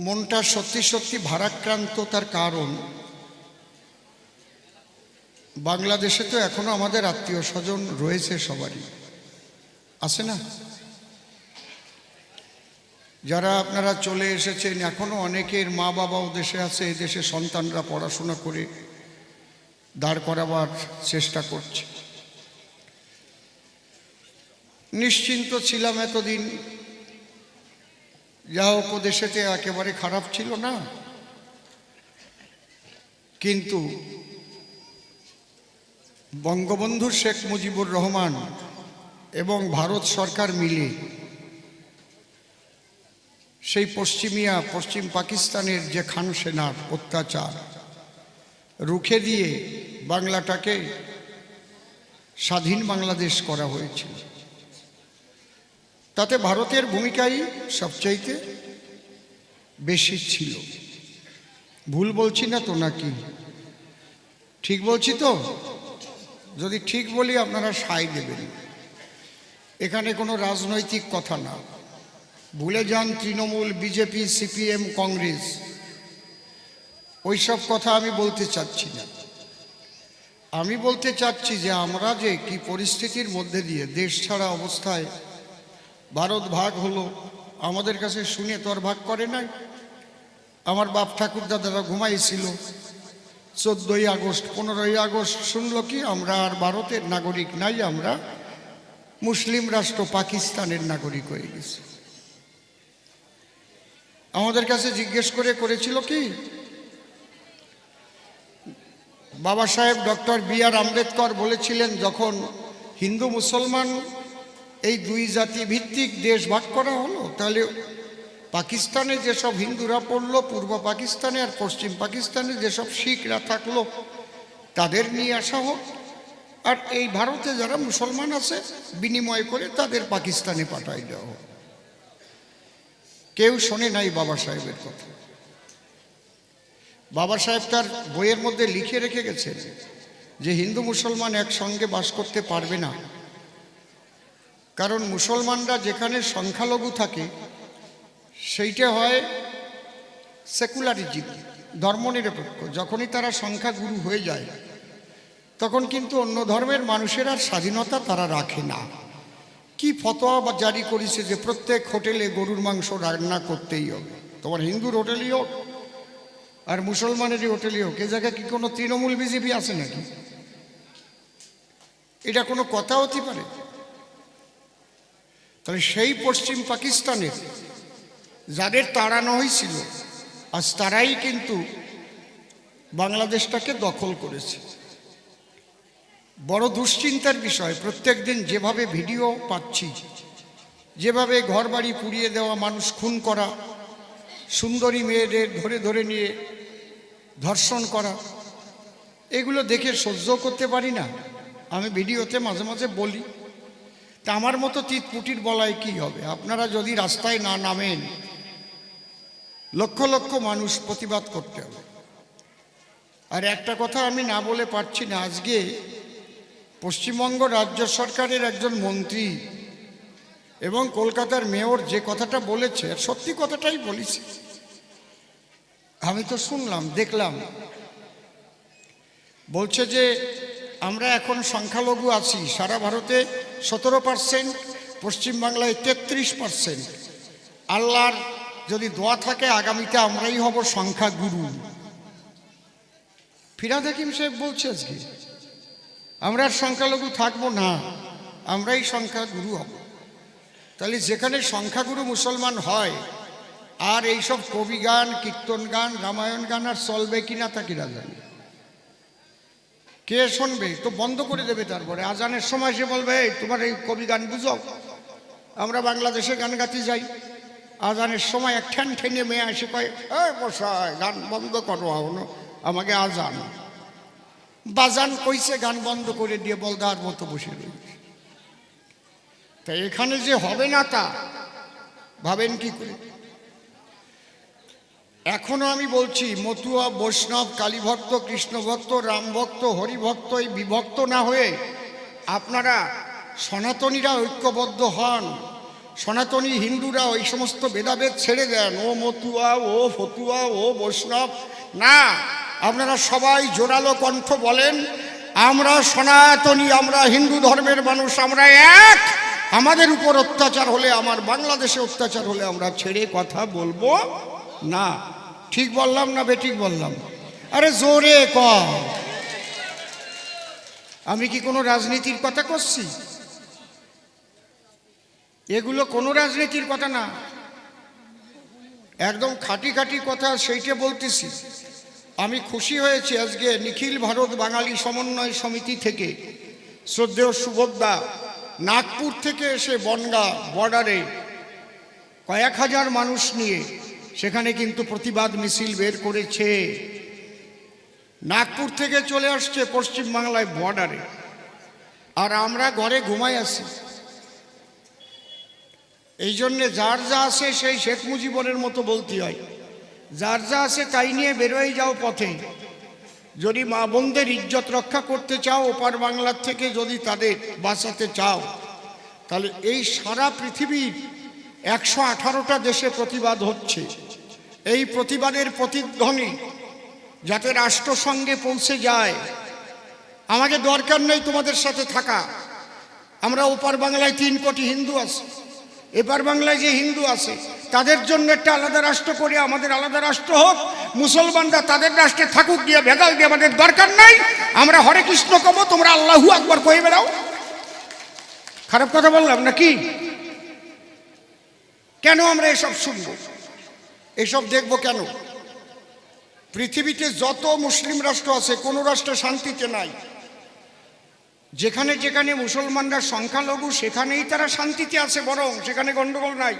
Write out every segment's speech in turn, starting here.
মনটা সত্যি সত্যি ভারাক্রান্ত। তার কারণ বাংলাদেশে তো এখনো আমাদের আত্মীয় স্বজন রয়েছে, সবারই আছে না? যারা আপনারা চলে এসেছেন, এখনো অনেকের মা বাবাও দেশে আছে, দেশে সন্তানরা পড়াশোনা করে দাঁড় করাবার চেষ্টা করছে। নিশ্চিন্ত ছিলাম এতদিন, যা হোক দেশেতে একেবারে খারাপ ছিল না, কিন্তু বঙ্গবন্ধু শেখ মুজিবুর রহমান এবং ভারত সরকার মিলে সেই পশ্চিম পাকিস্তানের যে খান সেনার অত্যাচার রুখে দিয়ে বাংলাটাকে স্বাধীন বাংলাদেশ করা হয়েছিল। তাতে ভারতের ভূমিকাই সবচাইতে বেশি ছিল। ভুল বলছি না তো নাকি? ঠিক বলছি তো? যদি ঠিক বলি আপনারা সায় দেবেন। এখানে কোনো রাজনৈতিক কথা না। ভুলে যান তৃণমূল, বিজেপি, সিপিএম, কংগ্রেস, ওইসব কথা আমি বলতে চাচ্ছি না। আমি বলতে চাচ্ছি যে আমরা যে কি পরিস্থিতির মধ্যে দিয়ে দেশ ছাড়া অবস্থায় ভারত ভাগ হলো, আমাদের কাছে শুনে তো আর ভাগ করে নাই। আমার বাপ ঠাকুর দাদারা ঘুমাইছিল 14ই আগস্ট, 15ই আগস্ট শুনলো কি আমরা আর ভারতের নাগরিক নাই, আমরা মুসলিম রাষ্ট্র পাকিস্তানের নাগরিক হয়ে গেছি। আমাদের কাছে জিজ্ঞেস করেছিল কি, বাবা সাহেব ডক্টর বি.আর. আম্বেদকর বলেছিলেন, যখন হিন্দু মুসলমান এই দুই জাতি ভিত্তিক দেশ ভাগ করা হলো, তাহলে পাকিস্তানে যেসব হিন্দুরা পড়লো পূর্ব পাকিস্তানে, আর পশ্চিম পাকিস্তানে যেসব শিখরা থাকলো তাদের নিয়ে আসা হোক, আর এই ভারতে যারা মুসলমান আছে বিনিময় করে তাদের পাকিস্তানে পাঠাই দেওয়া হোক। কেউ শোনে নাই বাবা সাহেবের কথা। বাবা সাহেব তার বইয়ের মধ্যে লিখে রেখে গেছেন যে হিন্দু মুসলমান একসঙ্গে বাস করতে পারবে না, কারণ মুসলমানরা যেখানে সংখ্যালঘু থাকে সেইটা হয় সেকুলারিজম, ধর্মনিরপেক্ষ। যখনই তারা সংখ্যাগুরু হয়ে যায় তখন কিন্তু অন্য ধর্মের মানুষের আর স্বাধীনতা তারা রাখে না। কি ফতোয়া জারি করেছে যে প্রত্যেক হোটেলে গরুর মাংস রান্না করতেই হবে, তোমার হিন্দুর হোটেলই হোক আর মুসলমানেরই হোটেলই হোক। এ জায়গায় কি কোনো তৃণমূল বিজেপি আছে নাকি? এটা কোনো কথা হতে পারে? তাহলে সেই পশ্চিম পাকিস্তানের যাদের তাড়ানো হয়েছিল, আজ তারাই কিন্তু বাংলাদেশটাকে দখল করেছে। বড় দুশ্চিন্তার বিষয়, প্রত্যেক দিন যেভাবে ভিডিও পাচ্ছি, যেভাবে ঘরবাড়ি পুড়িয়ে দেওয়া, মানুষ খুন করা, সুন্দরী মেয়েদের ধরে ধরে নিয়ে ধর্ষণ করা, এগুলো দেখে সহ্য করতে পারি না। আমি ভিডিওতে মাঝে মাঝে বলি, তা আমার মতো তিতপুটির বলায় কি হবে? আপনারা যদি রাস্তায় না নামেন, লক্ষ লক্ষ মানুষ প্রতিবাদ করতে হবে। আর একটা কথা আমি না বলে পারছি না, আজকে পশ্চিমবঙ্গ রাজ্য সরকারের একজন মন্ত্রী এবং কলকাতার মেয়র যে কথাটা বলেছে, সত্যি কথাটাই বলেছে। আমি তো শুনলাম, দেখলাম, বলছে যে আমরা এখন সংখ্যালঘু আছি, সারা ভারতে 17%, পশ্চিমবাংলায় 33%। আল্লাহর যদি দোয়া থাকে আগামীতে আমরাই হব সংখ্যাগুরু। ফিরহাদ হাকিম সাহেব বলছে আজকে আমরা আর সংখ্যালঘু থাকবো না, আমরাই সংখ্যাগুরু হব। তাহলে যেখানে সংখ্যাগুরু মুসলমান হয়, আর এইসব কবি গান, কীর্তন গান, রামায়ণ গান আর চলবে কিনা তা কিনা জানে? কে শুনবে? তো বন্ধ করে দেবে। তারপরে আজানের সময় সে বলবে, তোমার এই কবি গান বুঝো, আমরা বাংলাদেশে গান গাতে যাই, আজানের সময় এক ঠ্যান ঠেনে মেয়ে এসে কয়, বসায় গান বন্ধ করো, আমাকে আজান বাজান কইছে, গান বন্ধ করে দিয়ে বলদার মতো বসে রয়েছে। তাই এখানে যে হবে না তা ভাবেন কি করে? এখনো আমি বলছি, মতুয়া, বৈষ্ণব, কালীভক্ত, কৃষ্ণভক্ত, রামভক্ত, হরিভক্ত এই বিভক্ত না হয়ে আপনারা সনাতনীরা ঐক্যবদ্ধ হন, সনাতনী হিন্দুরা ওই সমস্ত ভেদাভেদ ছেড়ে দেন, ও মতুয়া, ও ফতুয়া, ও বৈষ্ণব। না, আপনারা সবাই জোরালো কণ্ঠ বলেন, আমরা সনাতনী, আমরা হিন্দু ধর্মের মানুষ, আমরা এক। আমাদের উপর অত্যাচার হলে, আমার বাংলাদেশে অত্যাচার হলে আমরা ছেড়ে কথা বলবো না। ঠিক বললাম না বেঠিক বললাম? আরে জোরে কর। আমি কি কোনো রাজনীতির কথা করছি? এগুলো কোনো রাজনীতির কথা না, একদম খাঁটি খাঁটি কথা, সেইটা বলতেছি। আমি খুশি হয়েছি আজকে নিখিল ভারত বাঙালি সমন্বয় সমিতি থেকে শ্রদ্ধেয় সুভদ্রা নাগপুর থেকে এসে বনগা বর্ডারে কয়েক হাজার মানুষ নিয়ে সেখানে কিন্তু প্রতিবাদ মিছিল বের করেছে। নাগপুর থেকে চলে আসছে পশ্চিমবাংলায় বর্ডারে, আর আমরা ঘরে ঘুমাই আছি। এই জন্যে যার যা আছে সেই শেখ মুজিবরের মতো বলতে হয়, যার যা আছে তাই নিয়ে বেরোয় যাও পথে। যদি মা বোনদের ইজ্জত রক্ষা করতে চাও, ওপার বাংলার থেকে যদি তাদের বাঁচাতে চাও, তাহলে এই সারা পৃথিবীর 118টা দেশে প্রতিবাদ হচ্ছে। এই প্রতিবাদের প্রতিধ্বনি যাতে রাষ্ট্রসংঘে পৌঁছে যায়। আমাকে দরকার নেই তোমাদের সাথে থাকা। আমরা ওপার বাংলায় 3 কোটি হিন্দু আছে, এপার বাংলায় যে হিন্দু আছে তাদের জন্য একটা আলাদা রাষ্ট্র করে আমাদের আলাদা রাষ্ট্র হোক। মুসলমানরা তাদের রাষ্ট্রে থাকুক, দিয়ে ভেদাল দিয়ে আমাদের দরকার নাই। আমরা হরে কৃষ্ণ কব, তোমরা আল্লাহু আকবার কয়ে বেড়াও। খারাপ কথা বললাম নাকি? কেন আমরা এসব শুনবো, এসব দেখবো কেন? পৃথিবীতে যত মুসলিম রাষ্ট্র আছে কোনো রাষ্ট্র শান্তিতে নাই। যেখানে যেখানে মুসলমানরা সংখ্যালঘু সেখানেই তারা শান্তিতে আছে, বরং সেখানে গন্ডগোল নাই।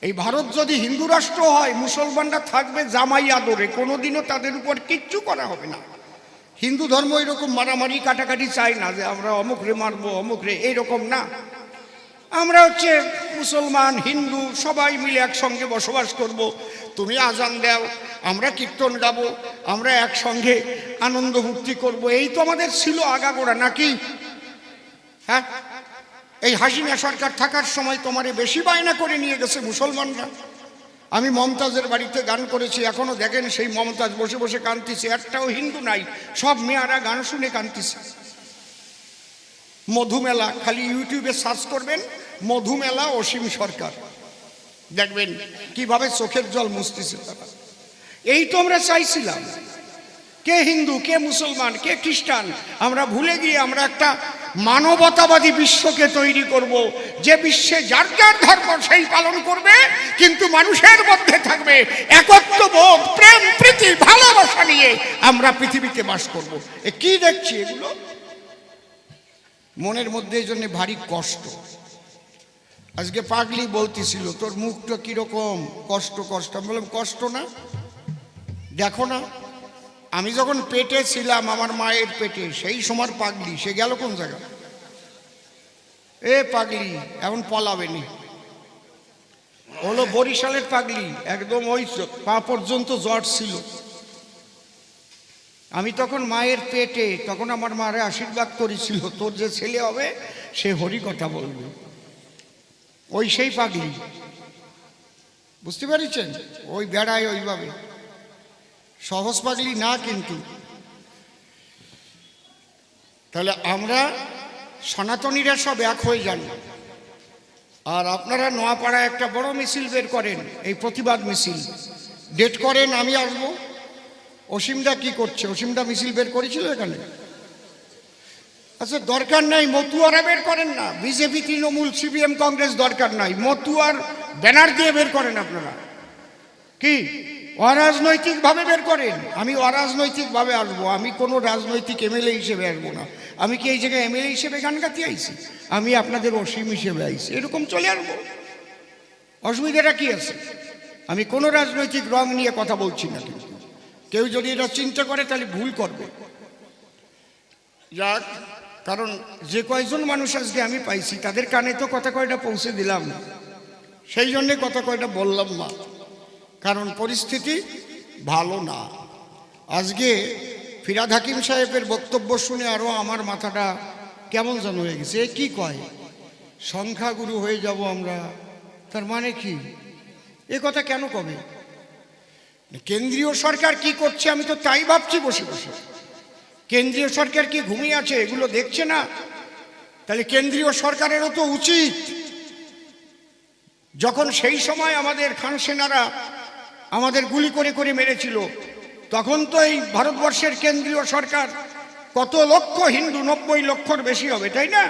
এই ভারত যদি হিন্দু রাষ্ট্র হয়, মুসলমানরা থাকবে জামাই আদরে, কোনোদিনও তাদের উপর কিচ্ছু করা হবে না। হিন্দু ধর্ম এরকম মারামারি কাটাকাটি চাই না যে আমরা অমুক রে মারবো, অমুক রে, এইরকম না। আমরা হচ্ছে মুসলমান হিন্দু সবাই মিলে একসঙ্গে বসবাস করব। তুমি আজান দাও, আমরা কীর্তন গাবো, আমরা একসঙ্গে আনন্দ ফুর্তি করবো। এই তো আমাদের ছিল আগাগোড়া, নাকি? হ্যাঁ, এই হাসিনা সরকার থাকার সময় তোমারে বেশি বায়না করে নিয়ে গেছে মুসলমানরা। আমি মমতাজের বাড়িতে গান করেছি, এখনো দেখেন সেই মমতাজ বসে বসে কাঁদতেছে, একটাও হিন্দু নাই, সব মেয়েরা গান শুনে কাঁদতেছে। মধুমেলা, খালি ইউটিউবে সার্চ করবেন মধুমেলা অসীম সরকার, দেখবেন কিভাবে চোখের জল মুছতেছে তারা। এই তো আমরা চাইছিলাম, কে হিন্দু, কে মুসলমান, কে খ্রিস্টান আমরা ভুলে গিয়ে আমরা একটা মানবতাবাদী বিশ্বকে তৈরি করব, যে বিশ্বে যার যার ধর্ম সেই পালন করবে, কিন্তু মানুষের মধ্যে থাকবে একত্ববোধ, প্রেম, প্রীতি, ভালোবাসা নিয়ে আমরা পৃথিবীতে বাস করব। এ কি দেখছি এগুলো? মনের মধ্যে এই জন্য ভারী কষ্ট। আজকে পাগলি বলতেছিল, তোর মুখটা কিরকম কষ্ট কষ্ট। আমি বললাম, কষ্ট না, দেখো না, আমি যখন পেটে ছিলাম, আমার মায়ের পেটে, সেই সময় পাগলি, সে গেল কোন জায়গা? এ পাগলি এখন পলাবেনি, হলো বরিশালের পাগলি, একদম ওই পা পর্যন্ত জ্বর ছিল। আমি তখন মায়ের পেটে, তখন আমার মারে আশীর্বাদ করেছিল, তোর যে ছেলে হবে সে হরি কথা বলবে। ওই সেই পাগলি, বুঝতে পারছেন? ওই বেড়ায় ওইভাবে, সহজ পাগলি না কিন্তু। তাহলে আমরা সনাতনীরা সব এক হয়ে যান। আর আপনারা নোয়াপাড়ায় একটা বড় মিছিল বের করেন, এই প্রতিবাদ মিছিল ডেট করেন, আমি আসবো। অসীমদা কি করছে? অসীমদা মিছিল বের করেছিল এখানে? আচ্ছা, দরকার নাই, মতুয়ারা বের করেন না। বিজেপি, তৃণমূল, সিপিএম, কংগ্রেস দরকার নাই, মতুয়ার ব্যানার দিয়ে বের করেন আপনারা। কি অরাজনৈতিকভাবে বের করেন। আমি অরাজনৈতিকভাবে আসবো, আমি কোনো রাজনৈতিক এমএলএ হিসেবে আসবো না। আমি কি এই জায়গায় এমএলএ হিসেবে গান গাতে আইছি? আমি আপনাদের অসীম হিসেবে আইছি, এরকম চলে আসবো। অসুবিধাটা কি আছে? আমি কোনো রাজনৈতিক রং নিয়ে কথা বলছি না, কিন্তু কেউ যদি এটা চিন্তা করে তাহলে ভুল করবে। যাক, কারণ যে কয়জন মানুষ আজকে আমি পাইছি তাদের কানে তো কথা কয়টা পৌঁছে দিলাম, সেই জন্যে কথা কয়টা বললাম না, কারণ পরিস্থিতি ভালো না। আজকে ফিরহাদ হাকিম সাহেবের বক্তব্য শুনে আরও আমার মাথাটা কেমন যেন হয়ে গেছে। এ কি কয়? সংখ্যাগুরু হয়ে যাব আমরা, তার মানে কি? এ কথা কেন কবে? কেন্দ্রীয় সরকার কি করছে আমি তো তাই ভাবছি বসে বসে। কেন্দ্রীয় সরকার কি ঘুমিয়ে আছে? এগুলো দেখছে না? তাহলে কেন্দ্রীয় সরকারেরও তো উচিত, যখন সেই সময় আমাদের খান সেনারা আমাদের গুলি করে করে মেরেছিল, তখন তো এই ভারতবর্ষের কেন্দ্রীয় সরকার কত লক্ষ হিন্দু, 90 লক্ষর বেশি হবে, তাই না?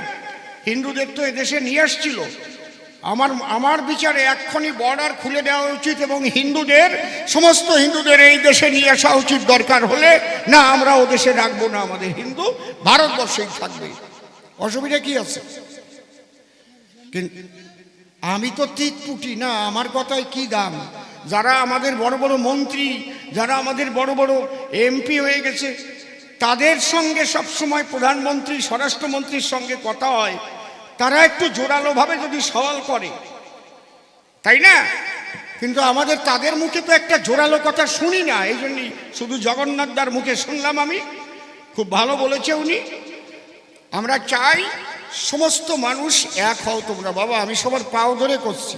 হিন্দুদের তো এদেশে নিয়ে আসছিল। আমার বিচারে এক্ষুনি বর্ডার খুলে দেওয়া উচিত এবং সমস্ত হিন্দুদের এই দেশে নিয়ে আসা উচিত। দরকার হলে না আমরা ও দেশে রাখবো না, আমাদের হিন্দু ভারতবর্ষেই থাকবে, অসুবিধা কি আছে? কিন্তু আমি তো তিতপুটি না, আমার কথায় কি দাম? যারা আমাদের বড় বড় মন্ত্রী, যারা আমাদের বড় বড় এমপি হয়ে গেছে, তাদের সঙ্গে সবসময় প্রধানমন্ত্রী, স্বরাষ্ট্রমন্ত্রীর সঙ্গে কথা হয়, তারা একটু জোরালোভাবে যদি সওয়াল করে, তাই না? কিন্তু আমাদের তাদের মুখে তো একটা জোরালো কথা শুনি না। এই জন্যই শুধু জগন্নাথদার মুখে শুনলাম আমি, খুব ভালো বলেছে উনি। আমরা চাই সমস্ত মানুষ এক হও তোমরা। বাবা, আমি সবার পাও ধরে করছি,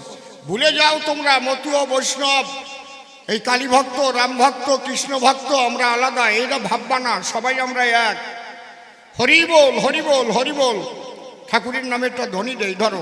ভুলে যাও তোমরা মতুয়া, বৈষ্ণব, এই কালী ভক্ত, রাম ভক্ত, কৃষ্ণ ভক্ত, আমরা আলাদা, এটা ভাববা না, সবাই আমরা এক। হরি বল, হরি বল, হরি বল। ঠাকুরের নামে একটা ধ্বনি দেই, ধরো।